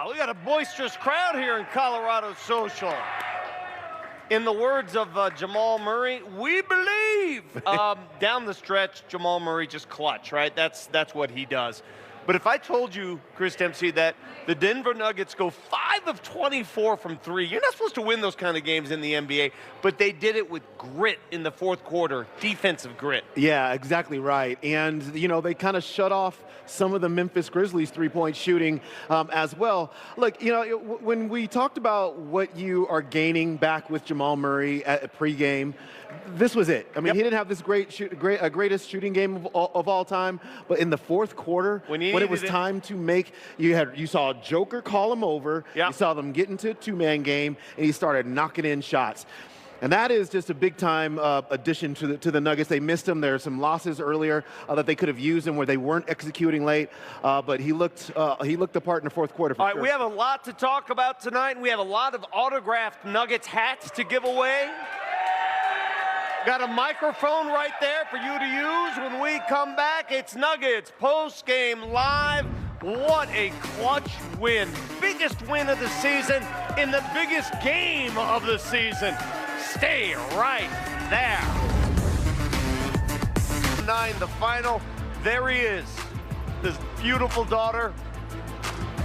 Wow, we got a boisterous crowd here in Colorado Social. In the words of Jamal Murray, we believe. Down the stretch, Jamal Murray just clutch, right? That's what he does. But if I told you, Chris Dempsey, that the Denver Nuggets go 5 of 24 from 3, you're not supposed to win those kind of games in the NBA, but they did it with grit in the fourth quarter, defensive grit. Yeah, exactly right. And, you know, they kind of shut off some of the Memphis Grizzlies three-point shooting as well. Look, you know, when we talked about what you are gaining back with Jamal Murray at pregame, this was it. I mean, he didn't have this greatest shooting game of all time, but in the fourth quarter, when it was time to make, you saw Joker call him over. You saw them get into a two-man game, and he started knocking in shots. And that is just a big-time addition to the Nuggets. They missed him. There are some losses earlier that they could have used him where they weren't executing late, but he looked the part in the fourth quarter. All right, we have a lot to talk about tonight, and we have a lot of autographed Nuggets hats to give away. Got a microphone right there for you to use when we come back. It's Nuggets post-game live. What a clutch win. Biggest win of the season in the biggest game of the season. Stay right there. 9, the final. There he is. His beautiful daughter.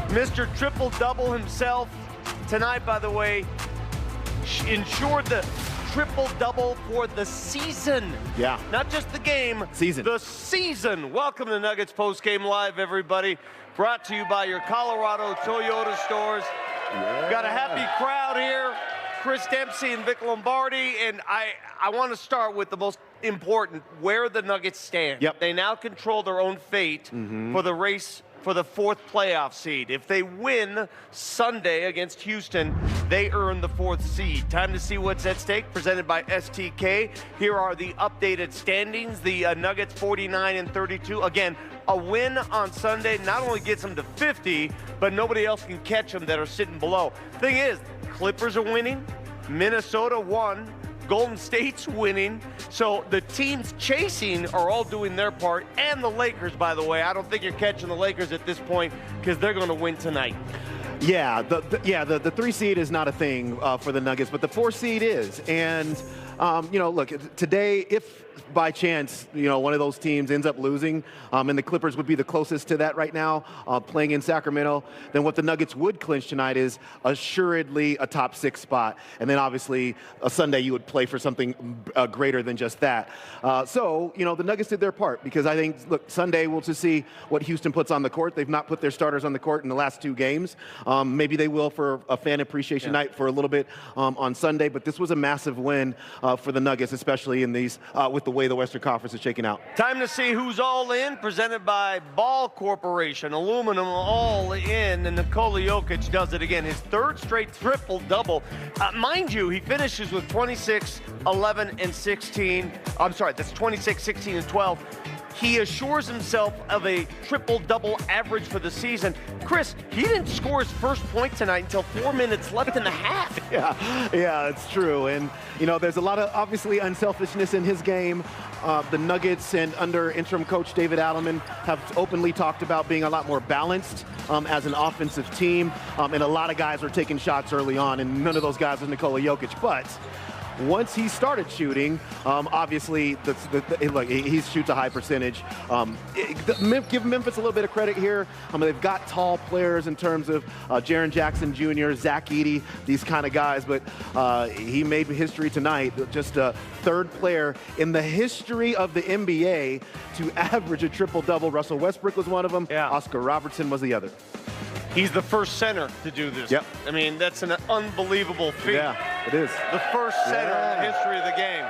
Mr. Triple-Double himself. Tonight, by the way, ensured the triple-double for the season. Yeah. Not just the game. Season. The season. Welcome to Nuggets Post-Game Live, everybody. Brought to you by your Colorado Toyota stores. Yeah. Got a happy crowd here. Chris Dempsey and Vic Lombardi. And I want to start with the most important, where the Nuggets stand. Yep. They now control their own fate for the race for the 4th playoff seed. If they win Sunday against Houston, they earn the 4th seed. Time to see what's at stake, presented by STK. Here are the updated standings. The Nuggets 49-32. Again, a win on Sunday not only gets them to 50, but nobody else can catch them that are sitting below. Thing is, Clippers are winning, Minnesota won, Golden State's winning, so the teams chasing are all doing their part, and the Lakers, by the way. I don't think you're catching the Lakers at this point because they're going to win tonight. Yeah, the 3 seed is not a thing for the Nuggets, but the 4 seed is. And, you know, look, today, if by chance, you know, one of those teams ends up losing, and the Clippers would be the closest to that right now, playing in Sacramento, then what the Nuggets would clinch tonight is assuredly a top 6 spot. And then obviously a Sunday you would play for something greater than just that. So, you know, the Nuggets did their part because I think, look, Sunday we'll just see what Houston puts on the court. They've not put their starters on the court in the last 2 games. Maybe they will for a fan appreciation night for a little bit on Sunday, but this was a massive win for the Nuggets, especially in these with the way the Western Conference is shaking out. Time to see who's all in, presented by Ball Corporation, aluminum all in, and Nikola Jokic does it again. His 3rd straight triple-double. Mind you, he finishes with 26, 11, and 16. I'm sorry, that's 26, 16, and 12. He assures himself of a triple-double average for the season. Chris, he didn't score his first point tonight until 4 minutes left in the half. Yeah, it's true. And, you know, there's a lot of, obviously, unselfishness in his game. The Nuggets and under interim coach David Adelman have openly talked about being a lot more balanced as an offensive team. And a lot of guys were taking shots early on, and none of those guys was Nikola Jokic. But once he started shooting, obviously, look, he shoots a high percentage. Give Memphis a little bit of credit here. They've got tall players in terms of Jaren Jackson Jr., Zach Edey, these kind of guys, but he made history tonight. Just a 3rd player in the history of the NBA to average a triple-double. Russell Westbrook was one of them. Oscar Robertson was the other. He's the first center to do this. Yep. I mean, that's an unbelievable feat. Yeah, it is. The first center in the history of the game.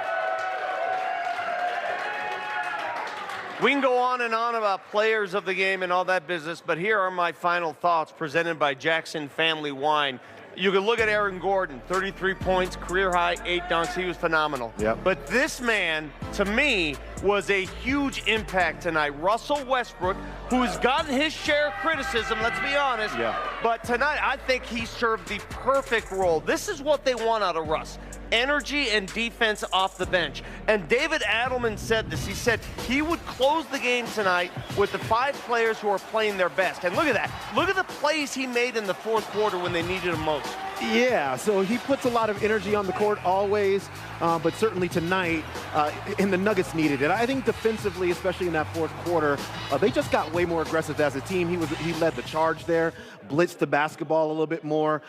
We can go on and on about players of the game and all that business, but here are my final thoughts presented by Jackson Family Wine. You can look at Aaron Gordon, 33 points, career high, 8 dunks. He was phenomenal. Yep. But this man, to me, was a huge impact tonight. Russell Westbrook, who's gotten his share of criticism, let's be honest. Yeah. But tonight, I think he served the perfect role. This is what they want out of Russ. energy and defense off the bench. And David Adelman said this. He said he would close the game tonight with the 5 players who are playing their best. And look at that. Look at the plays he made in the fourth quarter when they needed him most. Yeah, so he puts a lot of energy on the court always, but certainly tonight, and the Nuggets needed it. I think defensively, especially in that fourth quarter, they just got way more aggressive as a team. He led the charge there, blitzed the basketball a little bit more.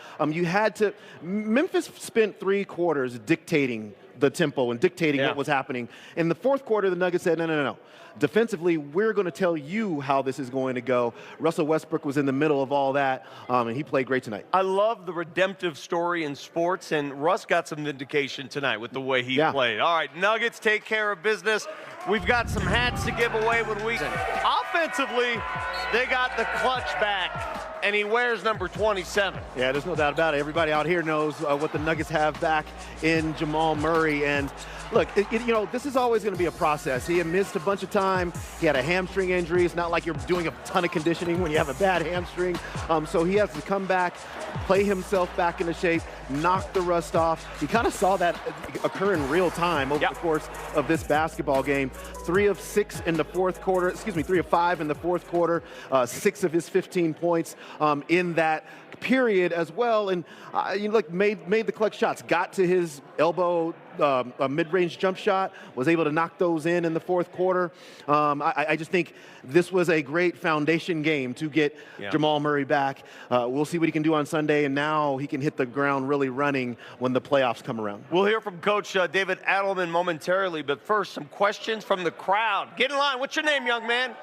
Memphis spent 3 quarters dictating the tempo and dictating what was happening. In the fourth quarter, the Nuggets said, no. Defensively, we're going to tell you how this is going to go. Russell Westbrook was in the middle of all that, and he played great tonight. I love the redemptive story in sports, and Russ got some vindication tonight with the way he played. All right, Nuggets take care of business. We've got some hats to give away when we... Offensively, they got the clutch back, and he wears number 27. Yeah, there's no doubt about it. Everybody out here knows what the Nuggets have back in Jamal Murray. And look, this is always going to be a process. He had missed a bunch of time. He had a hamstring injury. It's not like you're doing a ton of conditioning when you have a bad hamstring. So he has to come back, play himself back into shape, knock the rust off. You kind of saw that occur in real time over the course of this basketball game. 3 of 6 in the fourth quarter, 3 of 5 in the fourth quarter, 6 of his 15 points in that period as well. And made the clutch shots, got to his elbow, a mid-range jump shot, was able to knock those in the fourth quarter. I just think this was a great foundation game to get Jamal Murray back. We'll see what he can do on Sunday, and now he can hit the ground really running when the playoffs come around. We'll hear from Coach David Adelman momentarily, but first, some questions from the crowd. Get in line. What's your name, young man?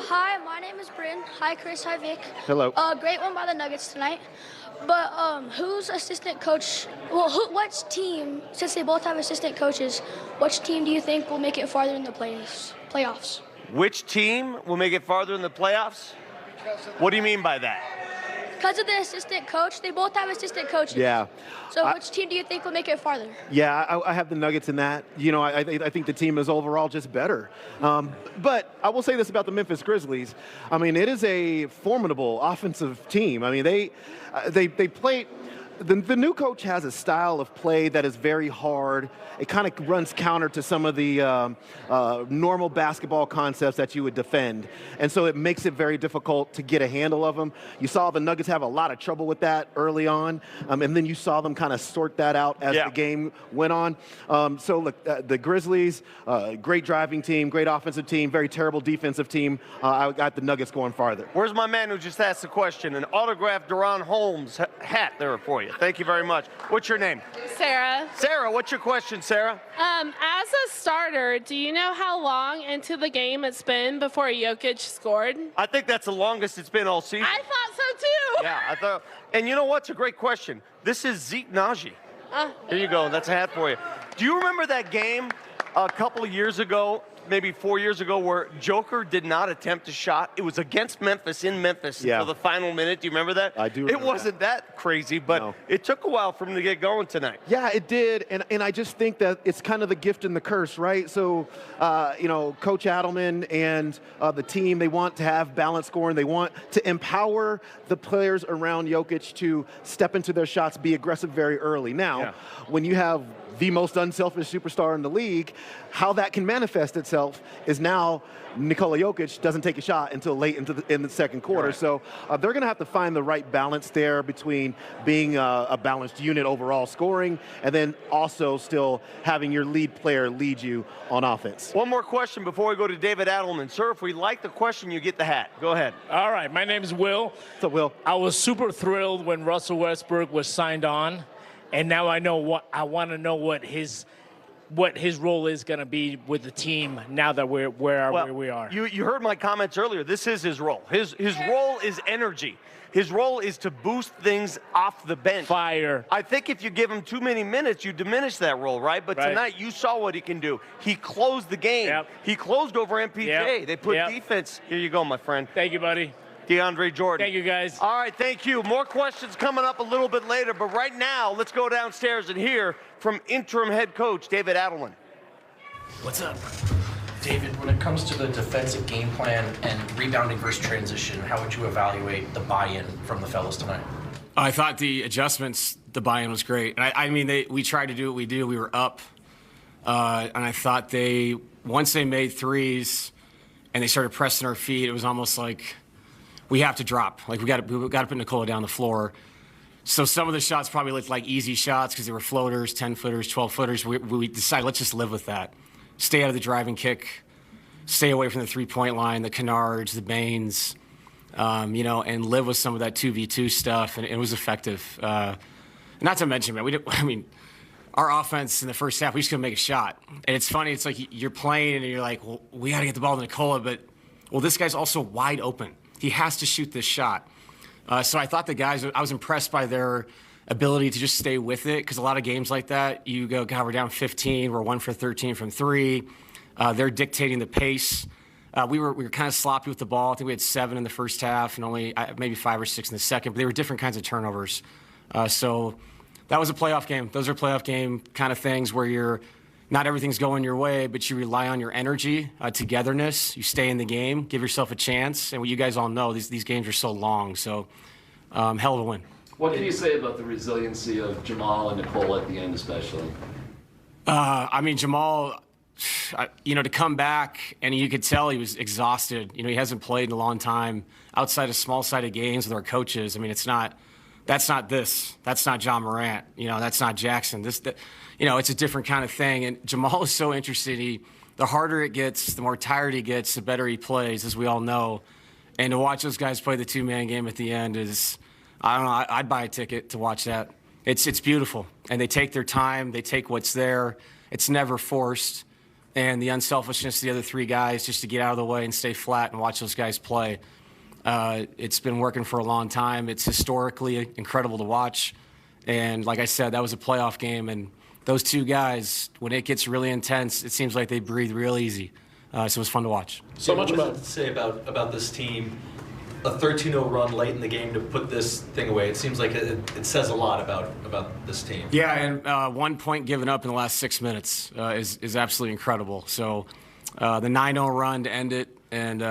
Hi, my name is Bryn. Hi, Chris. Hi, Vic. Hello. Great one by the Nuggets tonight. But who's assistant coach? Well, which team, since they both have assistant coaches, which team do you think will make it farther in the playoffs? Which team will make it farther in the playoffs? What do you mean by that? Because of the assistant coach, they both have assistant coaches. Yeah. So which team do you think will make it farther? Yeah, I have the Nuggets in that. I think the team is overall just better. But I will say this about the Memphis Grizzlies. I mean, it is a formidable offensive team. I mean, they play. The new coach has a style of play that is very hard. It kind of runs counter to some of the normal basketball concepts that you would defend. And so it makes it very difficult to get a handle of them. You saw the Nuggets have a lot of trouble with that early on. And then you saw them kind of sort that out as the game went on. So look, the Grizzlies, great driving team, great offensive team, very terrible defensive team. I got the Nuggets going farther. Where's my man who just asked the question? An autographed Durant Holmes hat there for you. Thank you very much. What's your name? Sarah. Sarah, what's your question, Sarah? As a starter, do you know how long into the game it's been before Jokic scored? I think that's the longest it's been all season. I thought so too. Yeah, I thought. And you know what's a great question? This is Zeke Naji. Here you go. That's a hat for you. Do you remember that game a couple of years ago, maybe 4 years ago, where Joker did not attempt a shot? It was against Memphis, in Memphis, until the final minute. Do you remember that? I do remember It wasn't that crazy, but it took a while for him to get going tonight. Yeah, it did, and I just think that it's kind of the gift and the curse, right? So, Coach Adelman and the team, they want to have balanced scoring. They want to empower the players around Jokic to step into their shots, be aggressive very early. Now, when you have the most unselfish superstar in the league, how that can manifest itself is now Nikola Jokic doesn't take a shot until late in the second quarter. Right. So they're going to have to find the right balance there between being a balanced unit overall scoring and then also still having your lead player lead you on offense. One more question before we go to David Adelman. Sir, if we like the question, you get the hat. Go ahead. All right, my name's Will. What's up, Will? I was super thrilled when Russell Westbrook was signed on. And now I want to know what his role is going to be with the team now that we're where we are. You heard my comments earlier. This is his role. His role is energy. His role is to boost things off the bench. Fire. I think if you give him too many minutes, you diminish that role, right? But tonight, you saw what he can do. He closed the game. Yep. He closed over MPJ. Yep. They put defense. Here you go, my friend. Thank you, buddy. DeAndre Jordan. Thank you, guys. All right, thank you. More questions coming up a little bit later, but right now, let's go downstairs and hear from interim head coach David Adelman. What's up? David, when it comes to the defensive game plan and rebounding versus transition, how would you evaluate the buy-in from the fellas tonight? I thought the adjustments, the buy-in was great. And I mean, we tried to do what we do. We were up. And I thought once they made threes and they started pressing our feet, it was almost like we have to drop. Like, we got to put Nikola down the floor. So some of the shots probably looked like easy shots because they were floaters, 10-footers, 12-footers. We decided, let's just live with that. Stay out of the driving kick. Stay away from the three-point line, the canards, the Baines, and live with some of that 2v2 stuff. And it was effective. Not to mention, man, our offense in the first half, we just couldn't make a shot. And it's funny, it's like you're playing and you're like, well, we got to get the ball to Nikola, but, well, this guy's also wide open. He has to shoot this shot. So I thought the guys, I was impressed by their ability to just stay with it, because a lot of games like that, you go, God, we're down 15, we're 1 for 13 from three. They're dictating the pace. We were kind of sloppy with the ball. I think we had 7 in the first half and only maybe 5 or 6 in the second, but they were different kinds of turnovers. So that was a playoff game. Those are playoff game kind of things where not everything's going your way, but you rely on your energy, togetherness. You stay in the game, give yourself a chance. And what you guys all know, these games are so long. So hell of a win. What can you say about the resiliency of Jamal and Nikola at the end, especially? Jamal, to come back, and you could tell he was exhausted. He hasn't played in a long time outside of small-sided games with our coaches. That's not this. That's not John Morant. That's not Jackson. It's a different kind of thing. And Jamal is so interesting. The harder it gets, the more tired he gets, the better he plays, as we all know. And to watch those guys play the two-man game at the end is, I don't know, I'd buy a ticket to watch that. It's beautiful. And they take their time. They take what's there. It's never forced. And the unselfishness of the other 3 guys just to get out of the way and stay flat and watch those guys play. It's been working for a long time. It's historically incredible to watch. And like I said, that was a playoff game. And those 2 guys, when it gets really intense, it seems like they breathe real easy. So it was fun to watch. So much about to say about this team. A 13-0 run late in the game to put this thing away. It seems like it says a lot about this team. Yeah, and 1 point given up in the last 6 minutes is absolutely incredible. So the 9-0 run to end it, and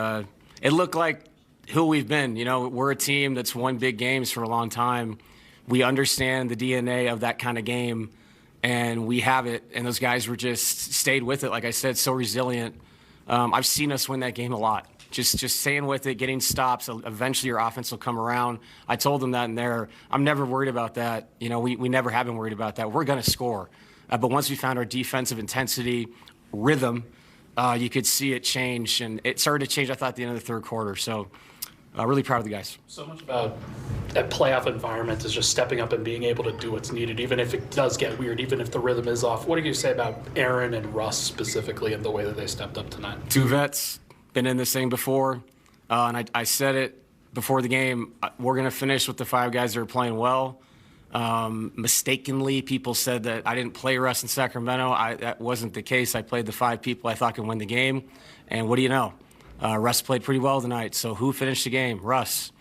it looked like who we've been. We're a team that's won big games for a long time. We understand the DNA of that kind of game, and we have it. And those guys were just stayed with it. Like I said, so resilient. I've seen us win that game a lot. Just staying with it, getting stops. Eventually your offense will come around. I told them that in there. I'm never worried about that. We never have been worried about that. We're going to score. But once we found our defensive intensity, rhythm, you could see it change. And it started to change, I thought, at the end of the third quarter. So really proud of the guys. So much about that playoff environment is just stepping up and being able to do what's needed, even if it does get weird, even if the rhythm is off. What do you say about Aaron and Russ specifically and the way that they stepped up tonight? 2 vets. Been in this thing before, and I said it before the game. We're going to finish with the 5 guys that are playing well. Mistakenly, people said that I didn't play Russ in Sacramento. That wasn't the case. I played the 5 people I thought could win the game, and what do you know? Russ played pretty well tonight, so who finished the game? Russ.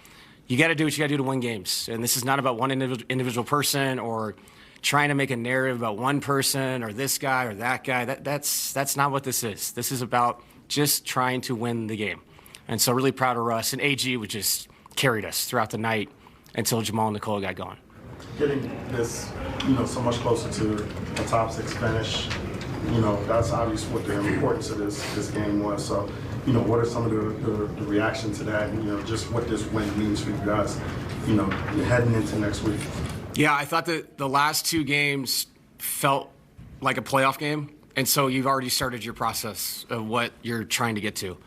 You got to do what you got to do to win games, and this is not about one individual person or trying to make a narrative about one person or this guy or that guy. That's not what this is. This is about just trying to win the game. And so really proud of Russ. And AG would just carried us throughout the night until Jamal and Nikola got going. Getting this, so much closer to a top 6 finish, that's obviously what the importance of this game was. So, what are some of the reaction to that? Just what this win means for you guys, heading into next week. Yeah, I thought that the last 2 games felt like a playoff game. And so you've already started your process of what you're trying to get to.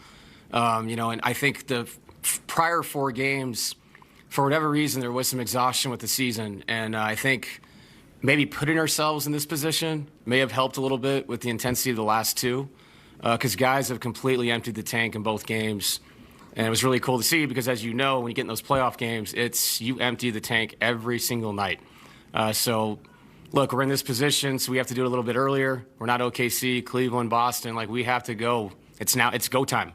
And I think the prior 4 games, for whatever reason, there was some exhaustion with the season. And I think maybe putting ourselves in this position may have helped a little bit with the intensity of the last 2, because guys have completely emptied the tank in both games. And it was really cool to see because, as you know, when you get in those playoff games, you empty the tank every single night. Look, we're in this position, so we have to do it a little bit earlier. We're not OKC, Cleveland, Boston. We have to go. It's go time.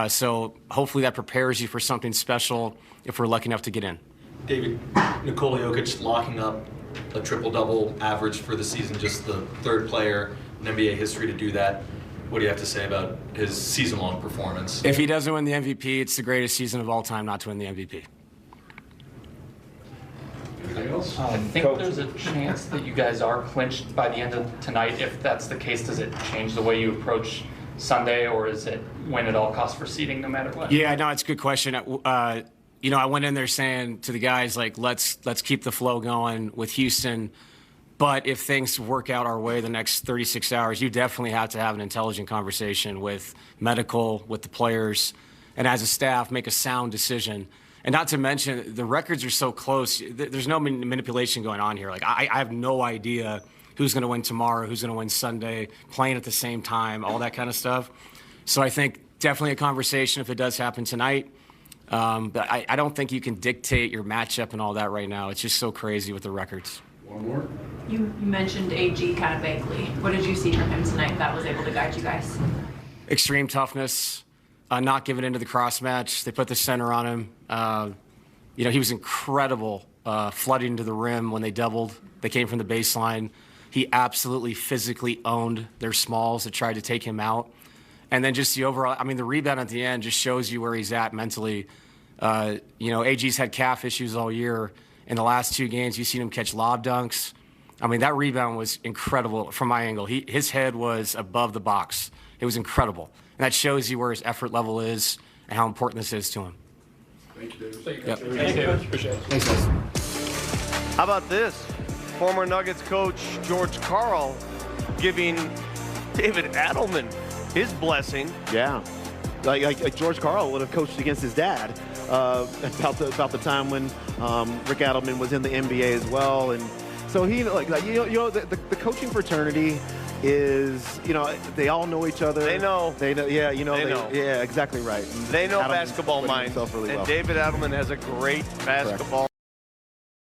So hopefully that prepares you for something special if we're lucky enough to get in. David, Nikola Jokic locking up a triple-double average for the season, just the 3rd player in NBA history to do that. What do you have to say about his season-long performance? If he doesn't win the MVP, it's the greatest season of all time not to win the MVP. Daniels. I think there's a chance that you guys are clinched by the end of tonight. If that's the case, does it change the way you approach Sunday, or is it win at all costs for seeding no matter what? Yeah, no, it's a good question. I went in there saying to the guys, like, let's keep the flow going with Houston. But if things work out our way the next 36 hours, you definitely have to have an intelligent conversation with medical, with the players, and as a staff, make a sound decision. And not to mention, the records are so close. There's no manipulation going on here. Like, I have no idea who's going to win tomorrow, who's going to win Sunday, playing at the same time, all that kind of stuff. So I think definitely a conversation if it does happen tonight. But I don't think you can dictate your matchup and all that right now. It's just so crazy with the records. One more. You mentioned AG kind of vaguely. What did you see from him tonight that was able to guide you guys? Extreme toughness, not giving into the cross match. They put the center on him. He was incredible flooding to the rim when they doubled. They came from the baseline. He absolutely physically owned their smalls that tried to take him out. And then just the overall, the rebound at the end just shows you where he's at mentally. AG's had calf issues all year. In the last 2 games, you've seen him catch lob dunks. That rebound was incredible from my angle. His head was above the box. It was incredible. And that shows you where his effort level is and how important this is to him. Thank you, David. Thank you, Yep. Coach. Thank you, Coach. Appreciate it. Thanks, guys. How about this? Former Nuggets coach George Karl giving David Adelman his blessing. Yeah. Like George Karl would have coached against his dad about the time when Rick Adelman was in the NBA as well. And so the coaching fraternity is, they all know each other. They know. Yeah, They know. Yeah, exactly right. They know Adelman's basketball putting mind. himself really and well. David Adelman has a great basketball